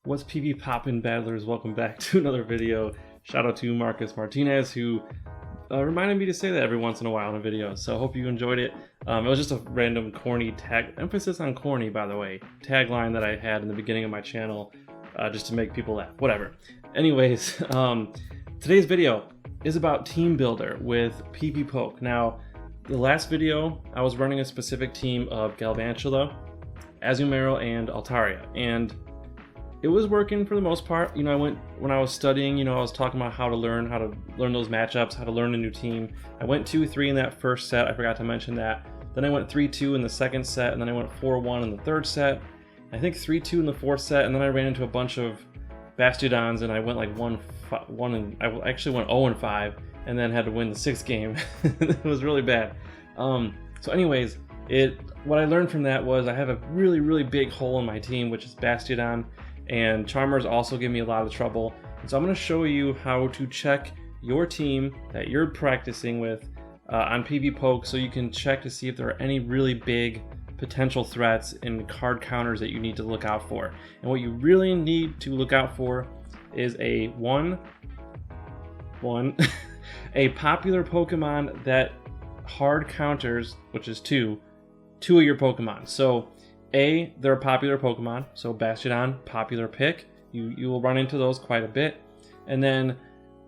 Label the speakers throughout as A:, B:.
A: What's PV poppin', battlers? Welcome back to another video. Shout out to Marcus Martinez, who reminded me to say that every once in a while in a video, so I hope you enjoyed it. It was just a random corny tag, emphasis on corny by the way, tagline that I had in the beginning of my channel, just to make people laugh, whatever. Anyways, today's video is about team builder with PvPoke. Now, the last video, I was running a specific team of Galvantula, Azumarill, and Altaria, and it was working for the most part. You know, when I was studying, I was talking about how to learn those matchups, how to learn a new team. I went 2-3 in that first set, I forgot to mention that. Then I went 3-2 in the second set, and then I went 4-1 in the third set. I think 3-2 in the fourth set, and then I ran into a bunch of Bastiodons, and I went like 1-1, and I actually went 0-5, and then had to win the sixth game. It was really bad. So anyways, what I learned from that was I have a really big hole in my team, which is Bastiodon. And Charmers also give me a lot of trouble. And so I'm going to show you how to check your team that you're practicing with on PvPoke, so you can check to see if there are any really big potential threats and card counters that you need to look out for. And what you really need to look out for is a popular Pokemon that hard counters, which is two of your Pokemon. So A, they're a popular Pokemon, so Bastiodon, popular pick. You will run into those quite a bit. And then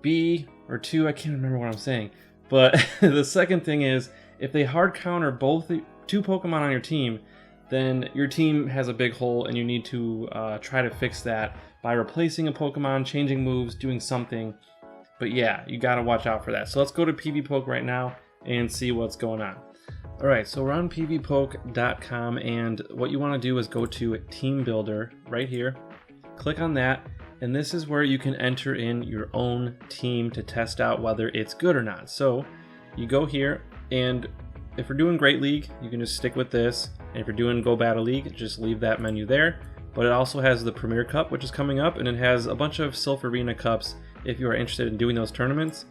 A: B, or 2, I can't remember what I'm saying. But the second thing is, if they hard counter both two Pokemon on your team, then your team has a big hole and you need to try to fix that by replacing a Pokemon, changing moves, doing something. But yeah, you gotta watch out for that. So let's go to PvPoke right now and see what's going on. Alright, so we're on PvPoke.com, and what you want to do is go to Team Builder right here, click on that, and this is where you can enter in your own team to test out whether it's good or not. So you go here, and if you're doing Great League, you can just stick with this, and if you're doing Go Battle League, just leave that menu there. But it also has the Premier Cup, which is coming up, and it has a bunch of Silpharina Cups if you are interested in doing those tournaments.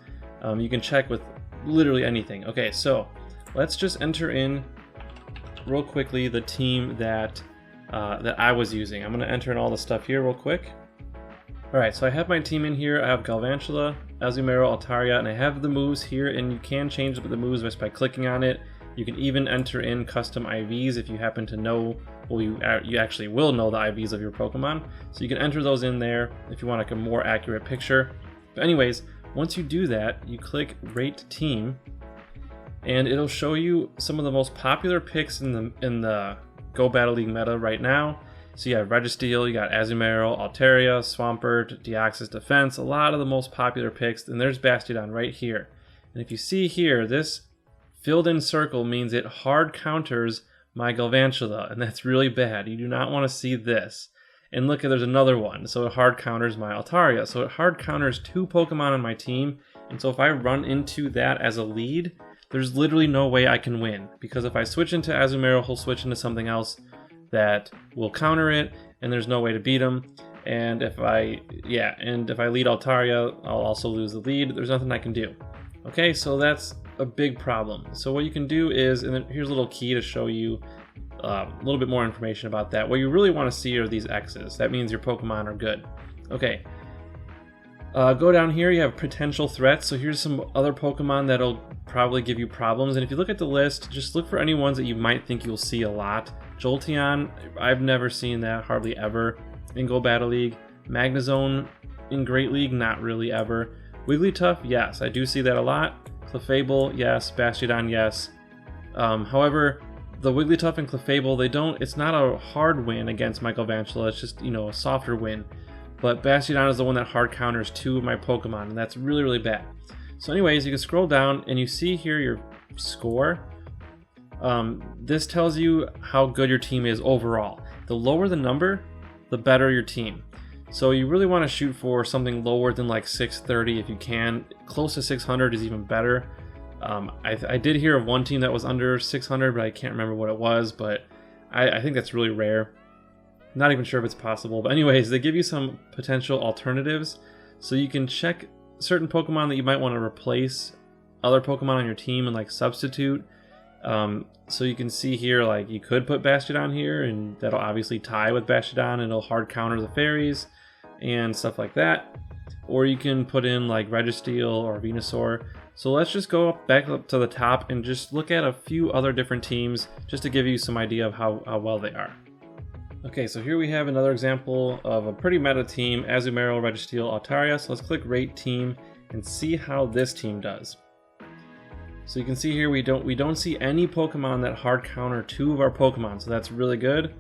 A: You can check with literally anything. Okay, so let's just enter in real quickly the team that I was using. I'm going to enter in all the stuff here real quick. Alright, so I have my team in here. I have Galvantula, Azumarill, Altaria, and I have the moves here, and you can change the moves just by clicking on it. You can even enter in custom IVs if you happen to know, well, you actually will know the IVs of your Pokemon. So you can enter those in there if you want like a more accurate picture. But anyways, once you do that, you click Rate Team, and it'll show you some of the most popular picks in the Go Battle League meta right now. So you have Registeel, you got Azumarill, Altaria, Swampert, Deoxys Defense, a lot of the most popular picks, and there's Bastiodon right here. And if you see here, this filled in circle means it hard counters my Galvantula, and that's really bad. You do not want to see this. And look, there's another one, so it hard counters my Altaria. So it hard counters two Pokemon on my team, and so if I run into that as a lead, there's literally no way I can win, because if I switch into Azumarill, he'll switch into something else that will counter it, and there's no way to beat him. And if I lead Altaria, I'll also lose the lead. There's nothing I can do. Okay, so that's a big problem. So what you can do is, and then here's a little key to show you a little bit more information about that. What you really want to see are these X's. That means your Pokemon are good. Okay. Go down here, you have potential threats. So here's some other Pokemon that'll probably give you problems. And if you look at the list, just look for any ones that you might think you'll see a lot. Jolteon, I've never seen that, hardly ever, in Go Battle League. Magnezone in Great League, not really ever. Wigglytuff, yes, I do see that a lot. Clefable, yes. Bastiodon, yes. However, the Wigglytuff and Clefable, it's not a hard win against my Galvantula, it's just, a softer win. But Bastiodon is the one that hard counters two of my Pokemon, and that's really bad. So anyways, you can scroll down and you see here your score. This tells you how good your team is overall. The lower the number, the better your team. So you really want to shoot for something lower than like 630 if you can. Close to 600 is even better. I did hear of one team that was under 600, but I can't remember what it was, but I think that's really rare. Not even sure if it's possible, but anyways, they give you some potential alternatives, so you can check certain Pokemon that you might want to replace other Pokemon on your team and like substitute. So you can see here, like, you could put Bastiodon here, and that'll obviously tie with Bastiodon, and it'll hard counter the fairies and stuff like that. Or you can put in like Registeel or Venusaur. So let's just go back up to the top and just look at a few other different teams just to give you some idea of how well they are. Okay, so here we have another example of a pretty meta team, Azumarill, Registeel, Altaria. So let's click Rate Team and see how this team does. So you can see here we don't see any Pokemon that hard counter 2 of our Pokemon, so that's really good.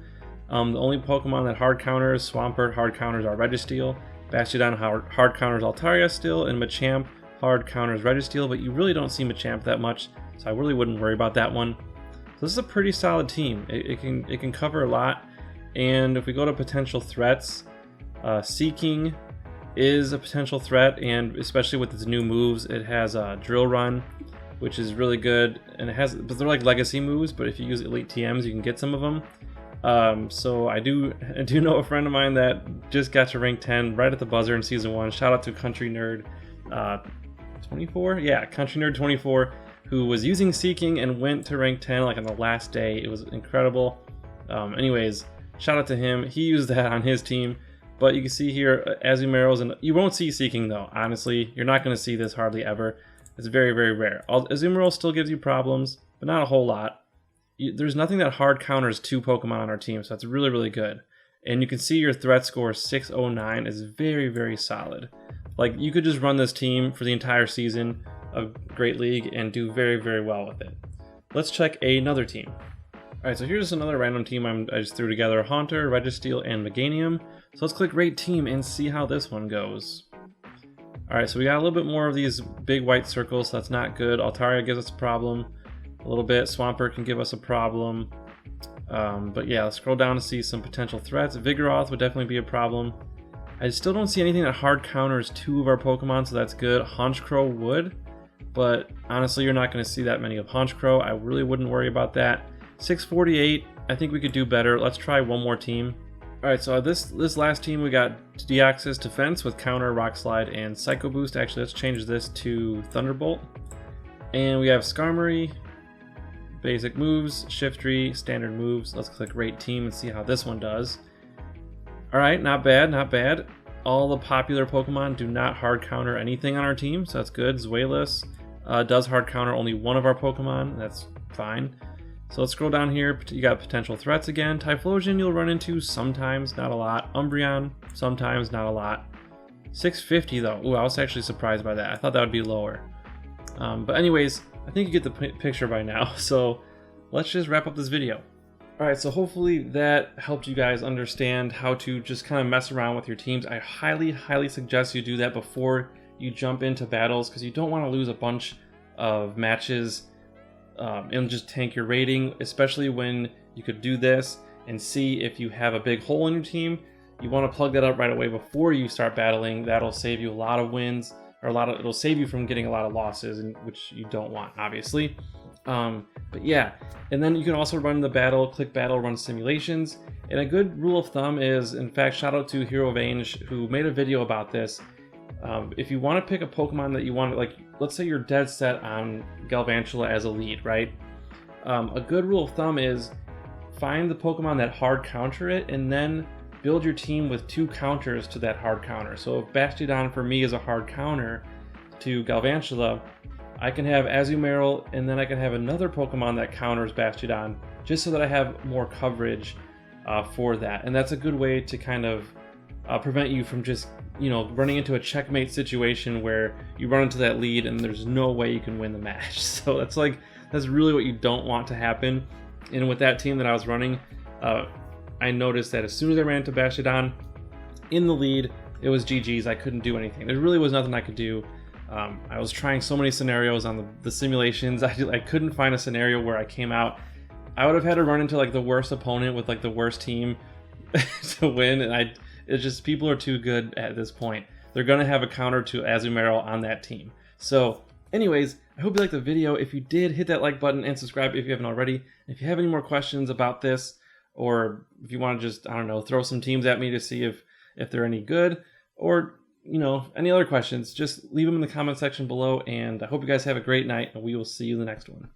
A: The only Pokemon that hard counters, Swampert hard counters are Registeel, Bastiodon hard counters Altaria still, and Machamp hard counters Registeel, but you really don't see Machamp that much, so I really wouldn't worry about that one. So this is a pretty solid team. It can cover a lot, and if we go to potential threats, Seeking is a potential threat, and especially with its new moves, it has a Drill Run, which is really good, and but they're like legacy moves, but if you use Elite TMs, you can get some of them. So I do know a friend of mine that just got to rank 10 right at the buzzer in season 1. Shout out to Country Nerd 24? Yeah, Country Nerd 24, who was using Seeking and went to rank 10 like on the last day. It was incredible. Anyways, shout out to him. He used that on his team. But you can see here, Azumarill's, and you won't see Seeking though. Honestly, you're not going to see this hardly ever. It's very, very rare. Azumarill still gives you problems, but not a whole lot. There's nothing that hard counters 2 Pokemon on our team, so that's really, really good. And you can see your threat score 609 is very, very solid. Like, you could just run this team for the entire season of Great League and do very, very well with it. Let's check another team. Alright, so here's another random team I just threw together: Haunter, Registeel, and Meganium. So let's click Rate Team and see how this one goes. Alright, so we got a little bit more of these big white circles, so that's not good. Altaria gives us a problem a little bit. Swampert can give us a problem. But yeah, let's scroll down to see some potential threats. Vigoroth would definitely be a problem. I still don't see anything that hard counters 2 of our Pokemon, so that's good. Honchkrow would, but honestly, you're not going to see that many of Honchkrow. I really wouldn't worry about that. 648, I think we could do better. Let's try one more team. Alright, so this last team, we got Deoxys Defense with Counter, Rock Slide, and Psycho Boost. Actually, let's change this to Thunderbolt. And we have Skarmory, basic moves, Shiftry, standard moves. Let's click Rate Team and see how this one does. Alright, not bad, not bad. All the popular Pokemon do not hard counter anything on our team, so that's good. Zweilous does hard counter only 1 of our Pokemon. That's fine. So let's scroll down here. You got potential threats again. Typhlosion you'll run into sometimes, not a lot. Umbreon, sometimes, not a lot. 650 though. Ooh, I was actually surprised by that. I thought that would be lower. But anyways, I think you get the picture by now. So let's just wrap up this video. Alright, so hopefully that helped you guys understand how to just kind of mess around with your teams. I highly, highly suggest you do that before you jump into battles, because you don't want to lose a bunch of matches and just tank your rating, especially when you could do this and see if you have a big hole in your team. You want to plug that up right away before you start battling. That'll save you a lot of wins, or it'll save you from getting a lot of losses, which you don't want, obviously. But yeah, and then you can also run the battle, click battle, run simulations. And a good rule of thumb is, in fact, shout out to Hero Vange, who made a video about this. If you want to pick a Pokemon that you want, like, let's say you're dead set on Galvantula as a lead, right? A good rule of thumb is find the Pokemon that hard counter it, and then build your team with 2 counters to that hard counter. So if Bastiodon for me is a hard counter to Galvantula, I can have Azumarill, and then I can have another Pokemon that counters Bastiodon, just so that I have more coverage for that. And that's a good way to kind of prevent you from just, running into a checkmate situation where you run into that lead and there's no way you can win the match. So that's really what you don't want to happen. And with that team that I was running, I noticed that as soon as I ran into Bastiodon in the lead, it was GG's. I couldn't do anything. There really was nothing I could do. I was trying so many scenarios on the simulations. I couldn't find a scenario where I came out. I would have had to run into like the worst opponent with like the worst team to win, and it's just, people are too good at this point. They're gonna have a counter to Azumarill on that team. So anyways, I hope you liked the video. If you did, hit that like button and subscribe if you haven't already. If you have any more questions about this, or if you want to just, I don't know, throw some teams at me to see if they're any good, or any other questions, just leave them in the comment section below. And I hope you guys have a great night, and we will see you in the next one.